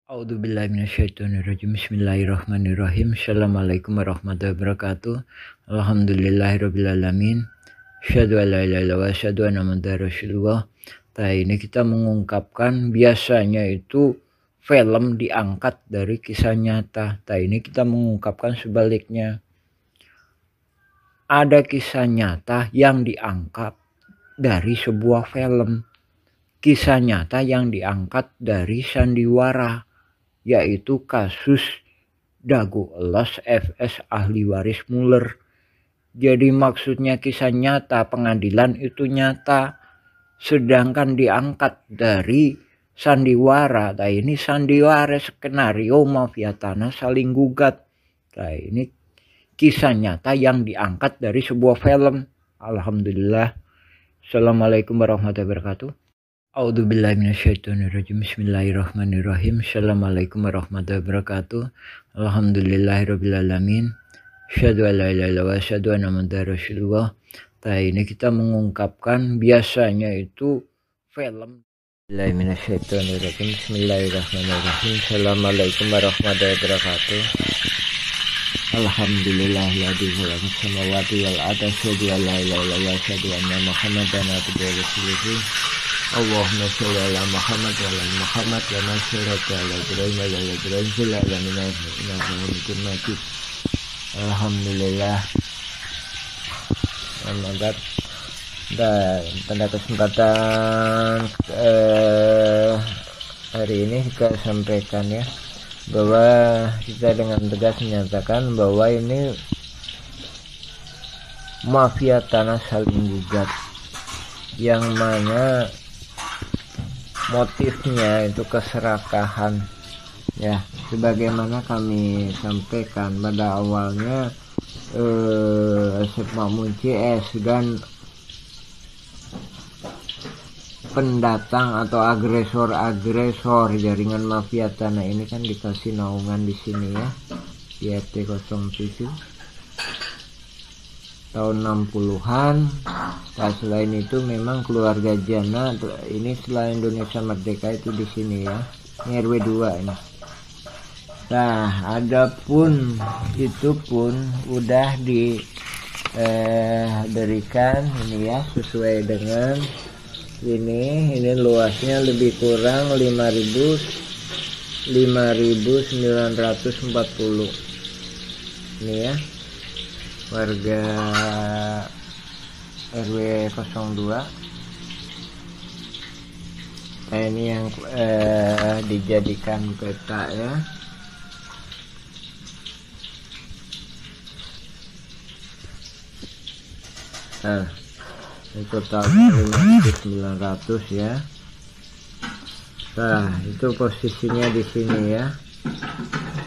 A'udzubillahi minasyaitonirrajim. Bismillahirrahmanirrahim. Assalamualaikum warahmatullahi wabarakatuh. Alhamdulillahirabbil alamin. Asyhadu an la ilaha illallah wa asyhadu anna muhammadar rasulullah. Ini kita mengungkapkan biasanya itu film diangkat dari kisah nyata. Ini kita mengungkapkan sebaliknya. Ada kisah nyata yang diangkat dari sebuah film. Kisah nyata yang diangkat dari sandiwara, yaitu kasus Dago Elos FS ahli waris Muller. Jadi maksudnya kisah nyata, pengadilan itu nyata, sedangkan diangkat dari sandiwara. Ini sandiwara skenario mafia tanah saling gugat. Ini kisah nyata yang diangkat dari sebuah film. Alhamdulillah. Assalamualaikum warahmatullahi wabarakatuh. A'udzubillahi minasyaitonirrajim. Bismillahirrahmanirrahim. Assalamualaikum warahmatullahi wabarakatuh. Alhamdulillahirabbil alamin. Asyhadu an la ilaha illallah wa asyhadu anna muhammadar rasulullah. Ini kita mengungkapkan biasanya itu film. Bismillahirrahmanirrahim. Assalamualaikum warahmatullahi wabarakatuh. Alhamdulillahilladzi khalaqa samawati wal arda asyhadu an la ilaha illallah wa asyhadu anna muhammadan abduhu wa rasuluh. Allahumma sholli ala Muhammad wa ala Muhammad wa ma sholli ala Ibrahim wa ala Ibrahim fil alamin innaka Hamidum Majid. Alhamdulillah. Mantap. Dan pada kesempatan hari ini kita sampaikan ya, bahwa kita dengan tegas menyatakan bahwa ini mafia tanah saling gugat, yang mana motifnya itu keserakahan ya, sebagaimana kami sampaikan pada awalnya. Asep Makmun CS dan pendatang atau agresor jaringan mafia tanah ini kan dikasih naungan di sini ya, di RT 07 tahun 60-an. Selain itu memang keluarga Jana ini setelah Indonesia merdeka itu di sini ya, ini RW 2 ini. Nah, adapun itu pun udah diberikan ini ya, sesuai dengan ini luasnya lebih kurang 5.940 ini ya, warga RW 02. Nah, ini yang dijadikan peta ya. Nah, ini totalnya 5.900 ya. Nah, itu posisinya di sini ya.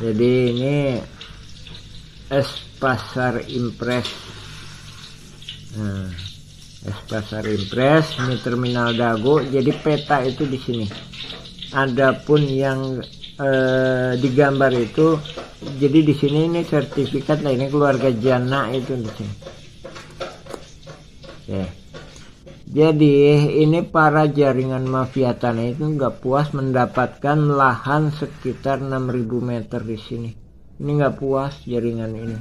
Jadi ini Pasar Impres. Nah, Pasar Impres, ini Terminal Dago. Jadi peta itu di sini. Adapun yang digambar itu, jadi di sini ini sertifikat. Nah, ini keluarga Jana itu di sini. Ya. Jadi ini para jaringan mafia tanah itu nggak puas mendapatkan lahan sekitar 6.000 meter di sini. Ini nggak puas jaringan ini.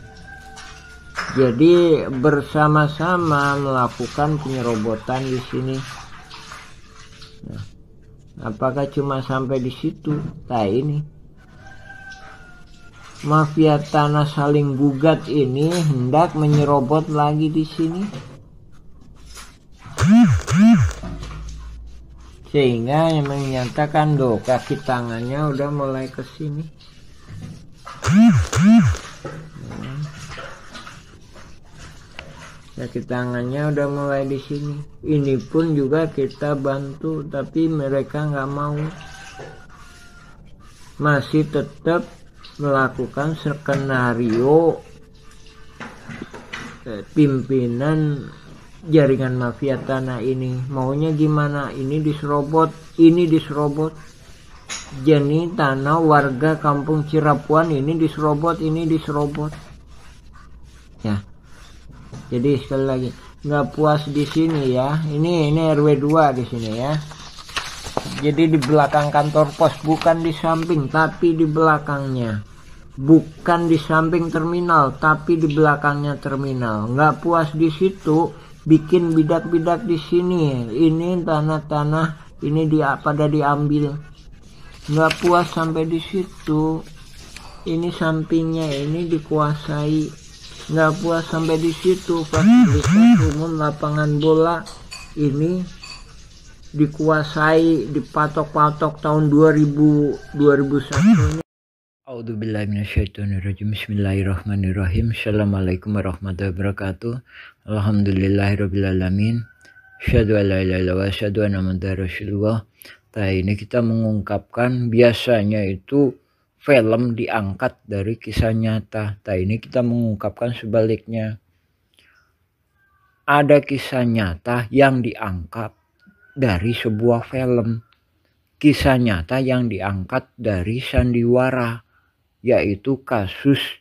Jadi bersama-sama melakukan penyerobotan di sini. Nah, apakah cuma sampai di situ? Nah, ini mafia tanah saling gugat ini hendak menyerobot lagi di sini. Sehingga yang menyatakan kaki tangannya udah mulai ke sini. Kaki tangannya udah mulai di sini. Ini pun juga kita bantu, tapi mereka nggak mau. Masih tetap melakukan skenario pimpinan jaringan mafia tanah ini. Maunya gimana? Ini diserobot, ini diserobot. Jadi tanah warga kampung Cirapuan ini diserobot, ini diserobot. Ya. Jadi sekali lagi, nggak puas di sini ya. Ini RW 2 di sini ya. Jadi di belakang kantor pos, bukan di samping tapi di belakangnya. Bukan di samping terminal tapi di belakangnya terminal. Nggak puas di situ, bikin bidak-bidak di sini. Ini tanah-tanah ini pada diambil. Nggak puas sampai di situ, ini sampingnya ini dikuasai. Nggak puas sampai di situ, fasilitas umum lapangan bola ini dikuasai, dipatok-patok tahun 2001 ini. A'udzubillahi minasyaitonirrajim. Bismillahirrahmanirrahim. Assalamualaikum warahmatullahi wabarakatuh. Alhamdulillahirabbil alamin. Asyhadu an la ilaha illallah wa asyhadu anna muhammadar rasulullah. Ini kita mengungkapkan, biasanya itu film diangkat dari kisah nyata. Ini kita mengungkapkan sebaliknya. Ada kisah nyata yang diangkat dari sebuah film. Kisah nyata yang diangkat dari sandiwara, yaitu kasus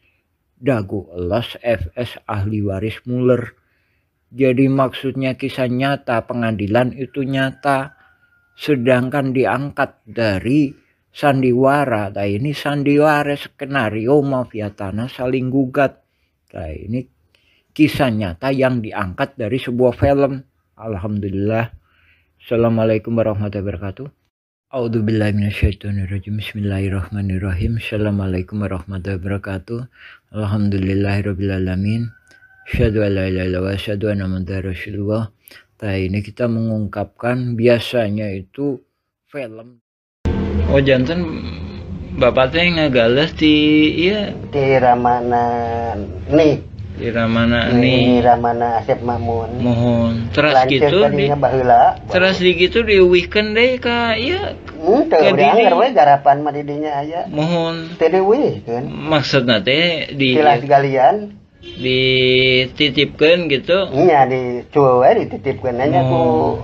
Dago Elos FS ahli waris Muller. Jadi maksudnya kisah nyata, pengadilan itu nyata, sedangkan diangkat dari sandiwara. Ini sandiwara skenario mafia tanah saling gugat. Ini kisah nyata yang diangkat dari sebuah film. Alhamdulillah. Assalamualaikum warahmatullahi wabarakatuh. A'udzubillahi minasyaitonirrajim. Bismillahirrahmanirrahim. Assalamualaikum warahmatullahi wabarakatuh. Alhamdulillahirabbil alamin. Asyhadu an la ilaha illallah wa asyhadu anna muhammadar rasulullah. Ini kita mengungkapkan, biasanya itu film. Oh janten bapaknya ngagales di iya di Ramana nih. Di Ramana nih. Di Ramana Asep Mamun. Mohon teras gitu di baheula. Teras di gitu diuwihkeun deui ka ieu. Teu dianggar we garapan mah di dinya aya. Mohon teu diuwihkeun. Maksudna teh di tilas galian dititipkeun gitu. Iya, dicuel we dititipkeun nya ku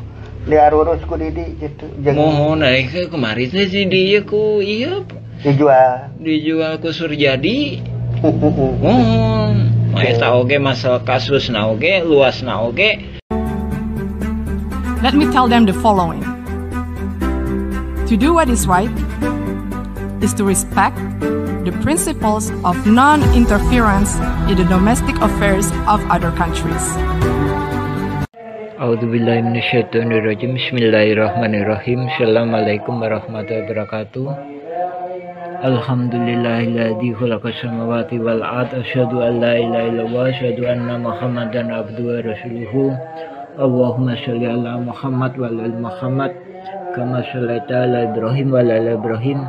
diarurus ku Didi gitu. Mohon kemarin teh si dieu ku ieu dijual ku Surjadi. Mohon eta oge masalah kasusna oge, luasna oge. Let me tell them the following. To do what is right is to respect the principles of non-interference in the domestic affairs of other countries. A'udzubillahi minasyaitonirrajim. Bismillahirrahmanirrahim. Assalamualaikum warahmatullahi wabarakatuh. Alhamdulillahilladzi khalaqas samawati wal ardh. Asyhadu an la ilaha illallah wa asyhadu anna Muhammadan abduhu wa rasuluhu. Allahumma shalli ala Muhammad wa ala Muhammad kama shallaita ala Ibrahim wa ala Ibrahim.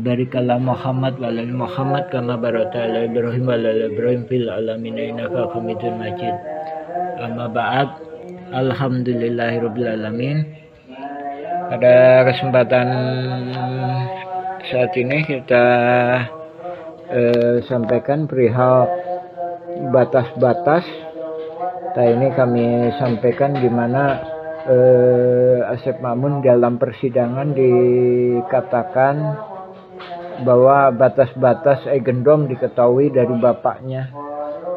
Barik ala Muhammad wa ala Muhammad kama barakta ala Ibrahim wa ala Ibrahim fil alamin innaka Hamidum Majid. Amma ba'd. Alhamdulillahirabbil alamin. Pada kesempatan saat ini kita sampaikan perihal batas-batas. Ini kami sampaikan di mana Asep Mamun dalam persidangan dikatakan bahwa batas-batas Egendom diketahui dari bapaknya.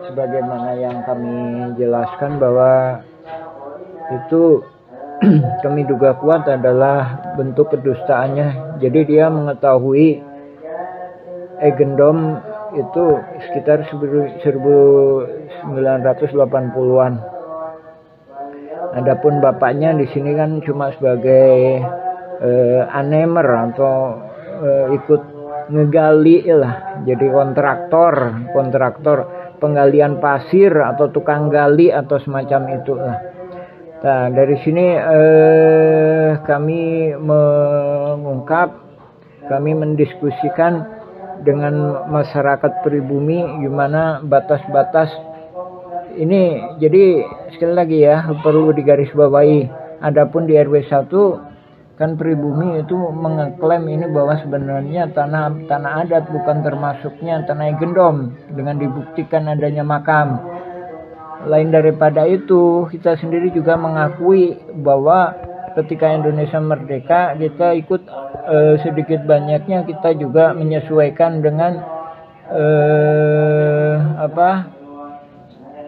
Sebagaimana yang kami jelaskan bahwa itu kami duga kuat adalah bentuk kedustaannya. Jadi dia mengetahui Egendom itu sekitar 1980-an. Adapun bapaknya di sini kan cuma sebagai anemer atau ikut ngegali lah, jadi kontraktor penggalian pasir atau tukang gali atau semacam itu lah. Nah, dari sini kami mendiskusikan dengan masyarakat pribumi gimana batas-batas ini. Jadi sekali lagi ya, perlu digarisbawahi. Adapun di RW 1 kan pribumi itu mengeklaim ini bahwa sebenarnya tanah adat, bukan termasuknya tanah Egendom, dengan dibuktikan adanya makam. Lain daripada itu, kita sendiri juga mengakui bahwa ketika Indonesia merdeka, kita ikut sedikit banyaknya kita juga menyesuaikan dengan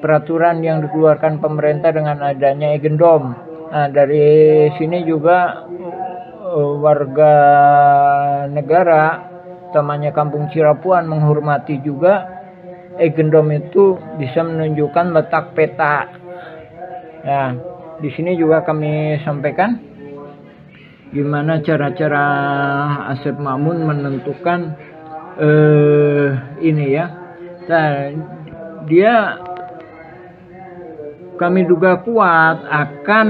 peraturan yang dikeluarkan pemerintah dengan adanya Egendom. Nah, dari sini juga warga negara utamanya Kampung Cirapuan menghormati juga Eigendom itu bisa menunjukkan letak peta. Nah, di sini juga kami sampaikan gimana cara-cara Asep Mamun menentukan ini ya. Nah, dia kami duga kuat akan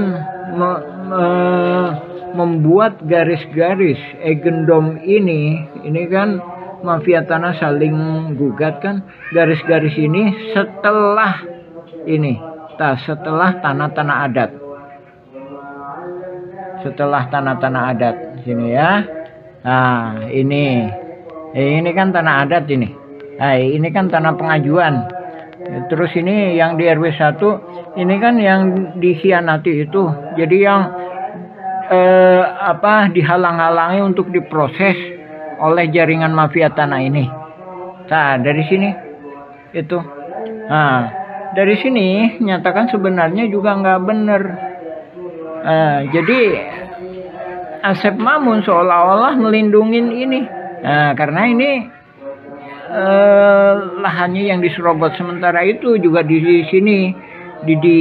membuat garis-garis Eigendom ini kan mafia tanah saling gugat kan, garis-garis ini setelah ini, setelah tanah-tanah adat, sini ya. Nah ini kan tanah adat ini. Nah ini kan tanah pengajuan. Terus ini yang di RW 1 ini kan yang dikhianati itu. Jadi yang dihalang-halangi untuk diproses oleh jaringan mafia tanah ini. Nah dari sini itu. Nah dari sini nyatakan sebenarnya juga nggak benar. Jadi Asep Mamun seolah-olah melindungin ini. Nah karena ini lahannya yang diserobot, sementara itu juga di sini di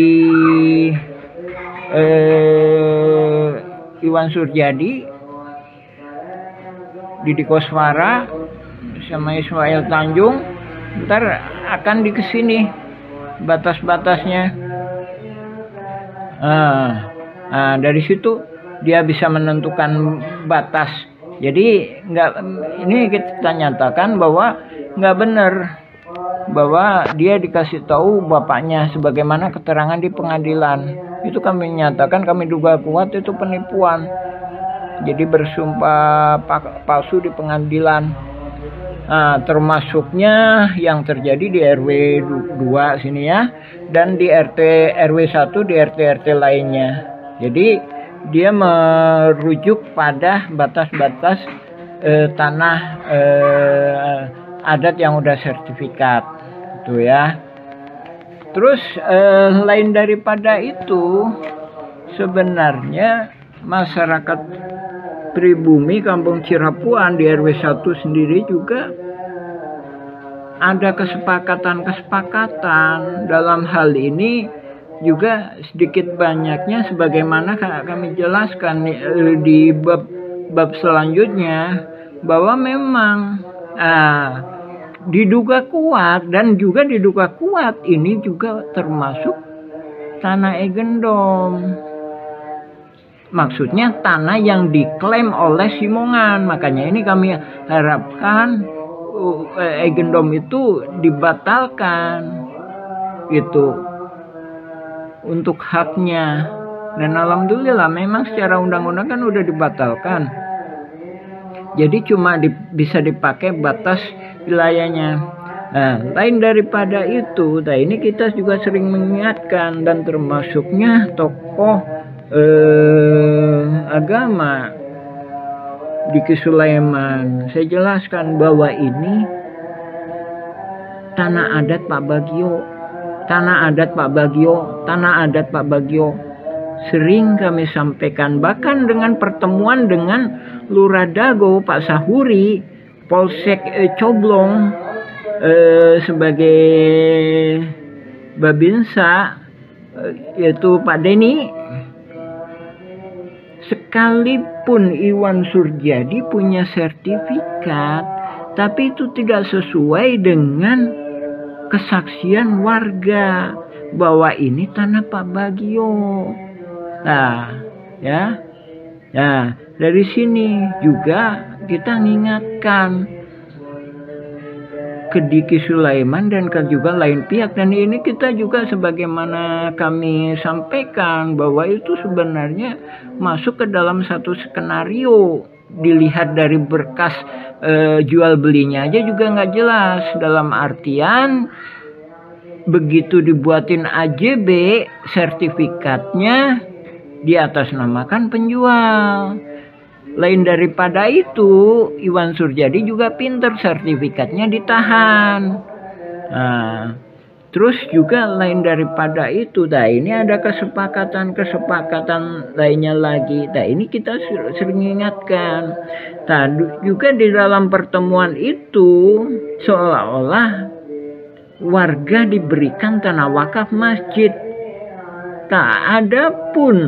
Iwan Surjadi, Didi Koswara sama Ismail Tanjung ntar akan di kesini batas-batasnya. Dari situ dia bisa menentukan batas. Jadi ini kita nyatakan bahwa nggak benar bahwa dia dikasih tahu bapaknya sebagaimana keterangan di pengadilan. Itu kami nyatakan, kami duga kuat itu penipuan. Jadi bersumpah palsu di pengadilan. Termasuknya yang terjadi di RW 2 sini ya, dan di RW 1 di RT lainnya. Jadi dia merujuk pada batas-batas tanah adat yang udah sertifikat itu ya. Terus lain daripada itu, sebenarnya masyarakat pribumi Kampung Cirapuan di RW 1 sendiri juga ada kesepakatan dalam hal ini juga sedikit banyaknya sebagaimana kami jelaskan di bab selanjutnya, bahwa memang diduga kuat dan juga diduga kuat ini juga termasuk tanah Eigendom. Maksudnya tanah yang diklaim oleh Simongan. Makanya ini kami harapkan Eigendom itu dibatalkan itu untuk haknya. Dan alhamdulillah memang secara undang-undang kan udah dibatalkan. Jadi cuma bisa dipakai batas wilayahnya. Nah, lain daripada itu, nah ini kita juga sering mengingatkan dan termasuknya tokoh agama Diki Sulaiman. Saya jelaskan bahwa ini tanah adat Pak Bagio, tanah adat Pak Bagio. Sering kami sampaikan, bahkan dengan pertemuan dengan Lurah Dago Pak Sahuri, Polsek Coblong sebagai Babinsa, yaitu Pak Denny. Sekalipun Iwan Surjadi punya sertifikat, tapi itu tidak sesuai dengan kesaksian warga bahwa ini tanah Pak Bagio. Nah, ya. Nah, dari sini juga kita mengingatkan ke Diki Sulaiman dan juga lain pihak, dan ini kita juga sebagaimana kami sampaikan bahwa itu sebenarnya masuk ke dalam satu skenario. Dilihat dari berkas jual belinya aja juga nggak jelas, dalam artian begitu dibuatin AJB sertifikatnya diatasnamakan penjual. Lain daripada itu, Iwan Surjadi juga pinter, sertifikatnya ditahan. Nah, Terus juga lain daripada itu, ini ada kesepakatan lainnya lagi. Ini kita sering ingatkan. Juga di dalam pertemuan itu seolah-olah warga diberikan tanah wakaf masjid. Adapun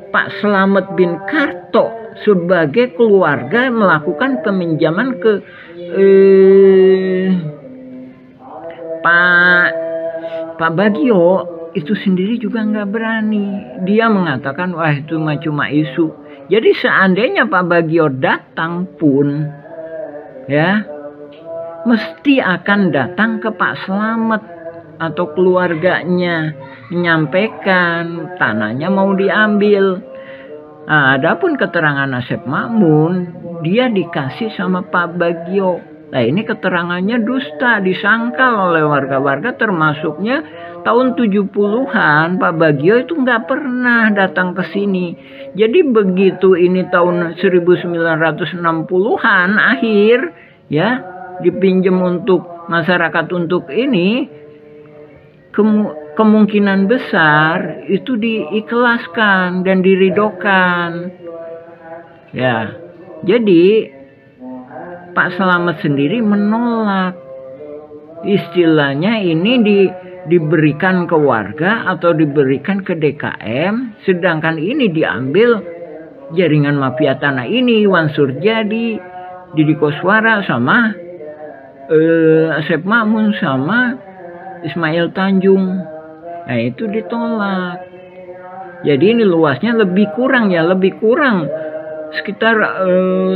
Pak Slamet bin Karto sebagai keluarga melakukan peminjaman ke Pak Bagio itu sendiri juga nggak berani. Dia mengatakan, wah itu cuma isu. Jadi seandainya Pak Bagio datang pun, ya, mesti akan datang ke Pak Slamet atau keluarganya, menyampaikan tanahnya mau diambil. Adapun keterangan Asep Makmun, dia dikasih sama Pak Bagio. Ini keterangannya dusta, disangkal oleh warga-warga, termasuknya tahun 70-an Pak Bagio itu nggak pernah datang ke sini. Jadi begitu ini tahun 1960-an akhir, ya, dipinjam untuk masyarakat untuk ini, kemungkinan besar itu diikhlaskan dan diridokan. Ya, jadi Pak Slamet sendiri menolak. Istilahnya ini diberikan ke warga atau diberikan ke DKM, sedangkan ini diambil jaringan mafia tanah ini, Iwan Surjadi, Didi Koswara sama Asep Makmun sama Ismail Tanjung. Itu ditolak. Jadi ini luasnya lebih kurang sekitar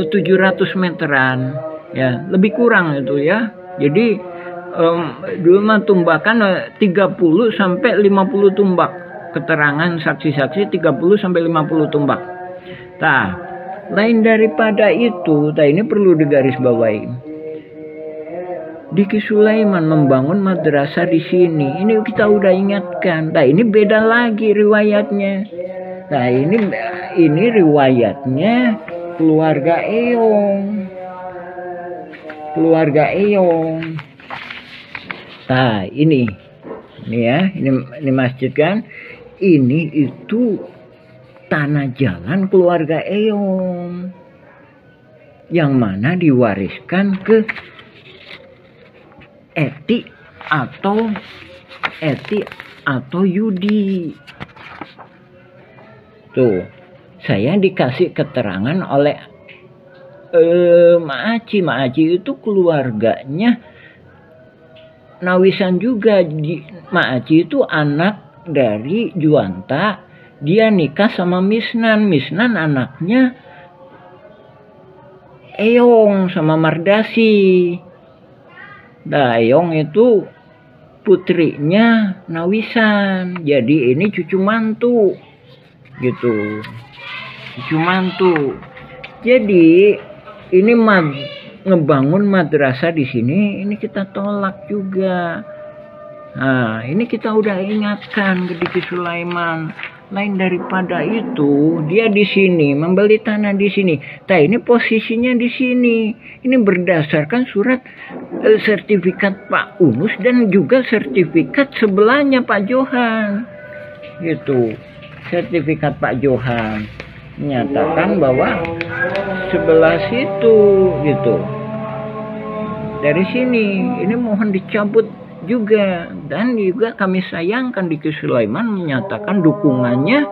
700 meteran, ya, lebih kurang itu ya. Jadi dulu mah tumbakan 30 sampai 50 tumbak. Keterangan saksi-saksi 30 sampai 50 tumbak. Lain daripada itu, ini perlu digarisbawahi. Diki Sulaiman membangun madrasah di sini. Ini kita udah ingatkan. Ini beda lagi riwayatnya. Ini riwayatnya keluarga Eyong. Ini ya, ini masjid kan. Ini itu tanah jalan keluarga Eyong, yang mana diwariskan ke Eti atau Yudi. Tuh, saya dikasih keterangan oleh Mak Aci itu keluarganya Nawisan juga. Mak Aci itu anak dari Juanta. Dia nikah sama Misnan anaknya Eyong sama Mardasi. Eyong itu putrinya Nawisan. Jadi ini cucu mantu. Gitu, cucu mantu. Jadi ini ngebangun madrasah di sini, ini kita tolak juga. Ini kita udah ingatkan ke Diki Sulaiman. Lain daripada itu, dia di sini membeli tanah di sini. Ini posisinya di sini. Ini berdasarkan surat sertifikat Pak Unus dan juga sertifikat sebelahnya Pak Johan. Gitu. Sertifikat Pak Johan menyatakan bahwa sebelah situ, gitu. Dari sini, ini mohon dicabut juga. Dan juga kami sayangkan Diki Sulaiman menyatakan dukungannya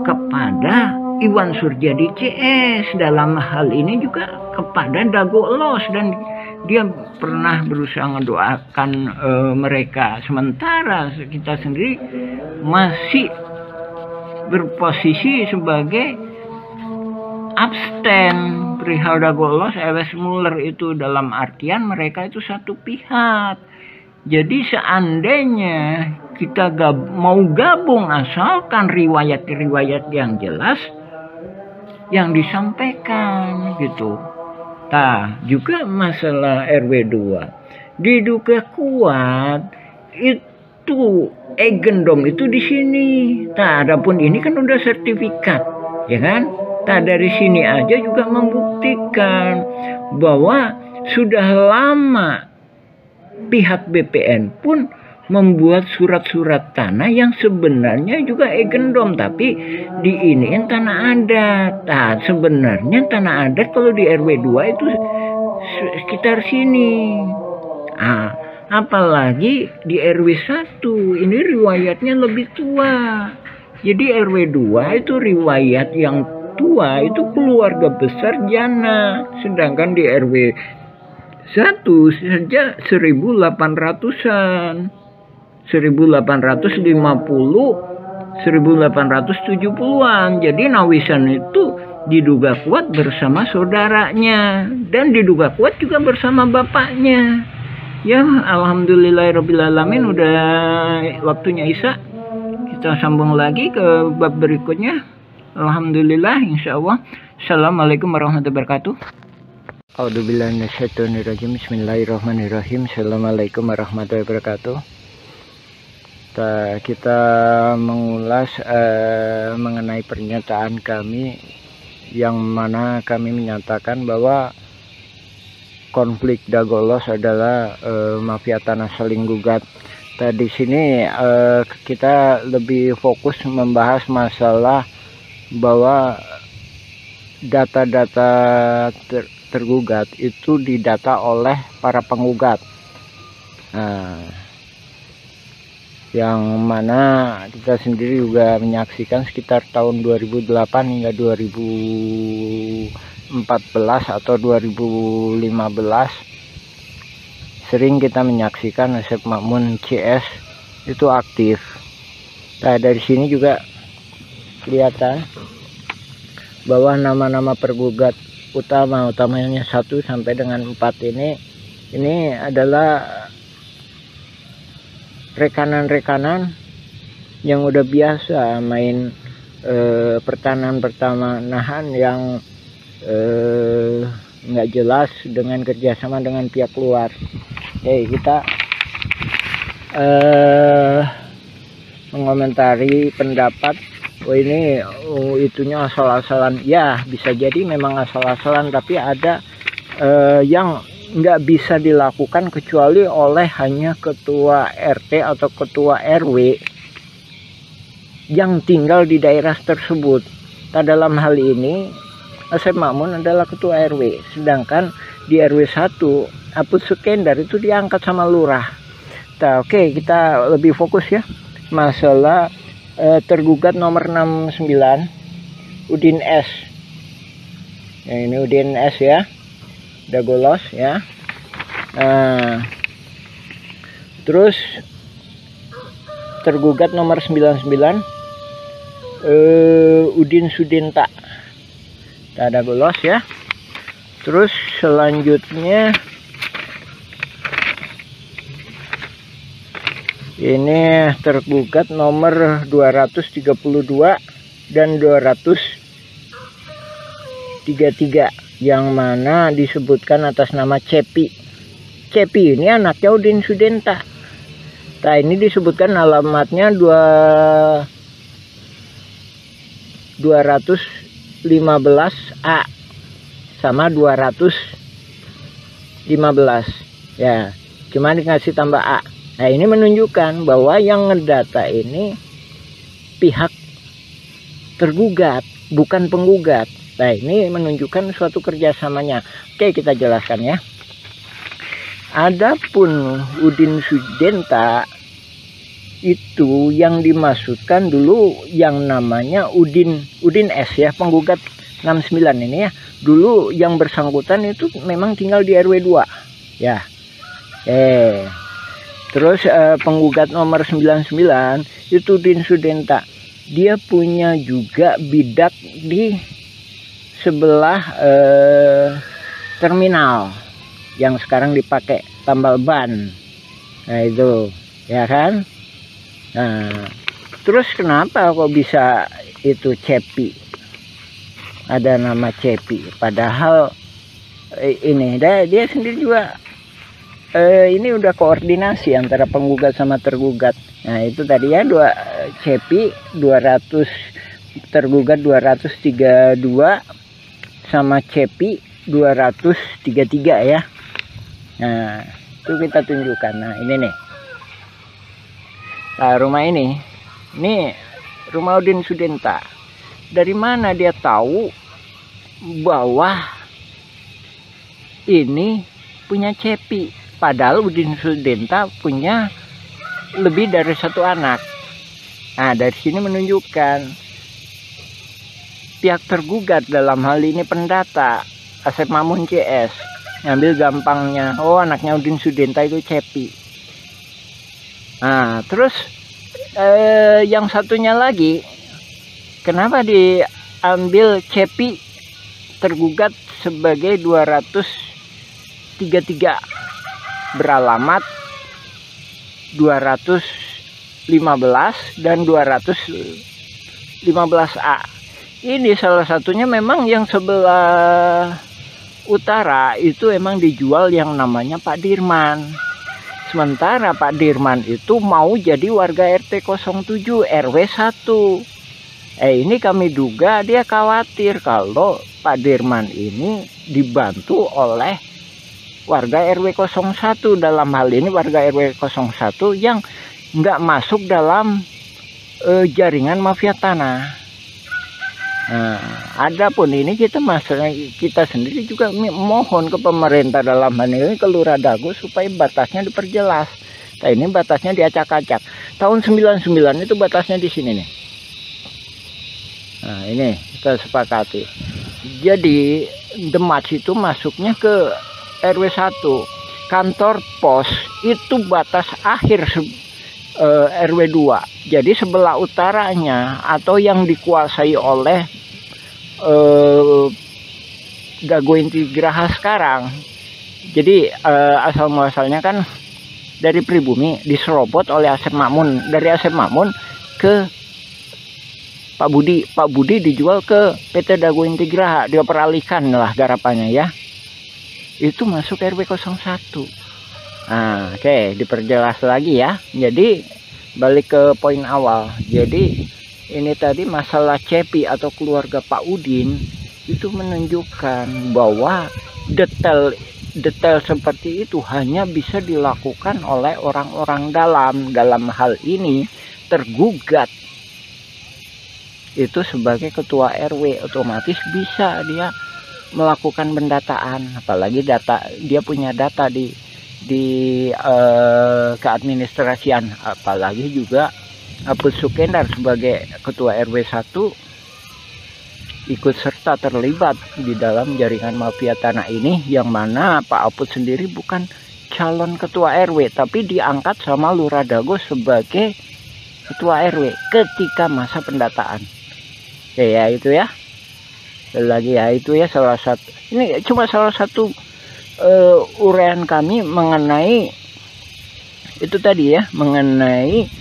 kepada Iwan Surjadi CS. Dalam hal ini juga kepada Dago Los, dan dia pernah berusaha mendoakan mereka. Sementara kita sendiri masih berposisi sebagai abstain perihal Dago Los, Ewes Muller itu, dalam artian mereka itu satu pihak. Jadi seandainya kita mau gabung, asalkan riwayat-riwayat yang jelas yang disampaikan gitu. Juga masalah RW2 diduga kuat itu Egendom itu di sini. Adapun ini kan udah sertifikat, ya kan? Dari sini aja juga membuktikan bahwa sudah lama pihak BPN pun membuat surat-surat tanah yang sebenarnya juga egendom, tapi diiniin tanah adat. Nah, sebenarnya tanah adat kalau di RW 2 itu sekitar sini. Nah, apalagi di RW 1 ini riwayatnya lebih tua. Jadi RW 2 itu riwayat yang tua itu keluarga besar Jana, sedangkan di RW 1 saja 1800-an. 1850 1870-an. Jadi Nawisan itu diduga kuat bersama saudaranya dan diduga kuat juga bersama bapaknya. Ya, alhamdulillahirobbilalamin, udah waktunya Isya. Kita sambung lagi ke bab berikutnya. Alhamdulillah, insyaallah. Assalamualaikum warahmatullahi wabarakatuh. A'udzubillahi minasyaitonirrajim. Bismillahirrahmanirrahim. Assalamualaikum warahmatullahi wabarakatuh. Kita mengulas mengenai pernyataan kami yang mana kami menyatakan bahwa konflik Dagolos adalah mafia tanah saling gugat. Di sini kita lebih fokus membahas masalah bahwa data-data tergugat itu didata oleh para penggugat. Yang mana kita sendiri juga menyaksikan sekitar tahun 2008 hingga 2014 atau 2015 sering kita menyaksikan Asep Makmun CS itu aktif. Nah, dari sini juga kelihatan bahwa nama-nama pergugat utamanya 1 sampai dengan 4 ini adalah rekanan-rekanan yang udah biasa main pertanahan yang nggak jelas dengan kerjasama dengan pihak luar. Kita mengomentari pendapat ini itunya asal-asalan. Ya, bisa jadi memang asal-asalan, tapi ada yang nggak bisa dilakukan kecuali oleh hanya ketua RT atau ketua RW yang tinggal di daerah tersebut. Dalam hal ini Asep Makmun adalah ketua RW, sedangkan di RW 1 Aput Sukendar itu diangkat sama lurah. Oke, kita lebih fokus ya masalah tergugat nomor 69 Udin S. Ini Udin S ya, Dagolos ya. Terus tergugat nomor 99 Udin Sudinta, Dagolos ya. Terus selanjutnya ini tergugat nomor 232 dan 233 yang mana disebutkan atas nama Cepi. Cepi ini anaknya Udin Sudinta. Ini disebutkan alamatnya 215A sama 215 ya, cuma dikasih tambah A. Ini menunjukkan bahwa yang ngedata ini pihak tergugat, bukan penggugat. Ini menunjukkan suatu kerjasamanya. Oke, kita jelaskan ya. Adapun Udin Sudinta itu yang dimaksudkan dulu yang namanya Udin S ya, penggugat 69 ini ya. Dulu yang bersangkutan itu memang tinggal di RW 2 ya. Terus penggugat nomor 99 itu Udin Sudinta. Dia punya juga bidak di sebelah terminal yang sekarang dipakai tambal ban. Itu ya kan. Terus kenapa kok bisa itu Cepi, ada nama Cepi, padahal ini dia sendiri juga ini udah koordinasi antara penggugat sama tergugat. Itu tadi ya, Cepi 200, tergugat 232 sama Cepi 233 ya. Itu kita tunjukkan. Ini nih Nah, rumah ini rumah Udin Sudenta. Dari mana dia tahu bahwa ini punya Cepi? Padahal Udin Sudenta punya lebih dari 1 anak. Nah, dari sini menunjukkan pihak tergugat, dalam hal ini pendata Asep Mamun CS, ngambil gampangnya, oh anaknya Udin Sudenta itu Cepi. Nah, terus yang satunya lagi, kenapa diambil Cepi tergugat sebagai 233 beralamat 215 dan 215A. Ini salah satunya memang yang sebelah utara itu emang dijual yang namanya Pak Dirman. Sementara Pak Dirman itu mau jadi warga RT 07 RW 1. Ini kami duga dia khawatir kalau Pak Dirman ini dibantu oleh warga RW 01, dalam hal ini warga RW 01 yang nggak masuk dalam jaringan mafia tanah. Nah, adapun ini kita sendiri juga mohon ke pemerintah, dalam hal ini ke Lurah Dago, supaya batasnya diperjelas. Nah, ini batasnya diacak-acak. Tahun 99 itu batasnya di sini nih. Nah, ini kita sepakati. Jadi Demak itu masuknya ke RW 1. Kantor pos itu batas akhir RW 2. Jadi sebelah utaranya atau yang dikuasai oleh Dago Inti Geraha sekarang. Jadi asal muasalnya kan dari pribumi diserobot oleh Asep Mamun. Dari Asep Mamun ke Pak Budi. Pak Budi dijual ke PT Dago Inti Geraha. Dia peralihkan lah garapannya ya. Itu masuk RW 01. Nah, oke, diperjelas lagi ya. Jadi balik ke poin awal. Jadi ini tadi masalah Cepi atau keluarga Pak Udin itu menunjukkan bahwa detail seperti itu hanya bisa dilakukan oleh orang-orang dalam hal ini tergugat itu sebagai ketua RW, otomatis bisa dia melakukan pendataan, apalagi dia punya data di keadministrasian, apalagi juga Apus Sukendar sebagai ketua RW 1 ikut serta terlibat di dalam jaringan mafia tanah ini, yang mana Pak Apus sendiri bukan calon ketua RW tapi diangkat sama Lurah Dago sebagai ketua RW ketika masa pendataan. Oke ya, itu ya. Lagi ya, itu ya salah satu, ini cuma salah satu uraian kami mengenai itu tadi ya, mengenai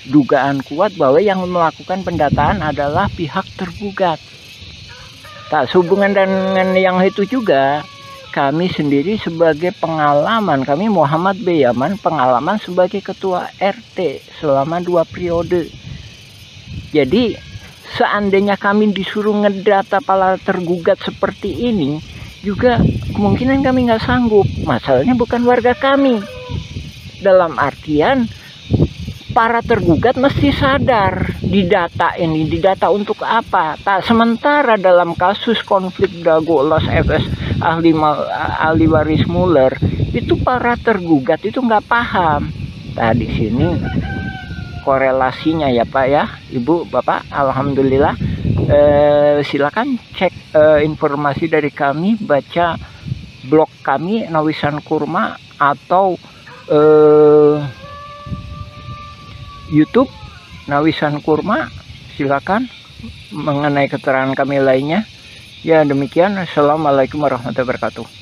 dugaan kuat bahwa yang melakukan pendataan adalah pihak tergugat. Tak sehubungan dengan yang itu juga, kami sendiri sebagai pengalaman, kami Muhammad B. Yaman, pengalaman sebagai ketua RT selama 2 periode. Jadi seandainya kami disuruh ngedata para tergugat seperti ini, juga kemungkinan kami nggak sanggup. Masalahnya bukan warga kami. Dalam artian para tergugat mesti sadar didata ini, didata untuk apa? Tak sementara dalam kasus konflik Dago Los FS ahli waris Muller itu para tergugat itu nggak paham. Nah, di sini korelasinya ya Pak ya, Ibu, Bapak, alhamdulillah. Silakan cek informasi dari kami, baca blog kami Nawisan Kurma atau YouTube Nawisan Kurma, silakan mengenai keterangan kami lainnya. Ya demikian, assalamualaikum warahmatullahi wabarakatuh.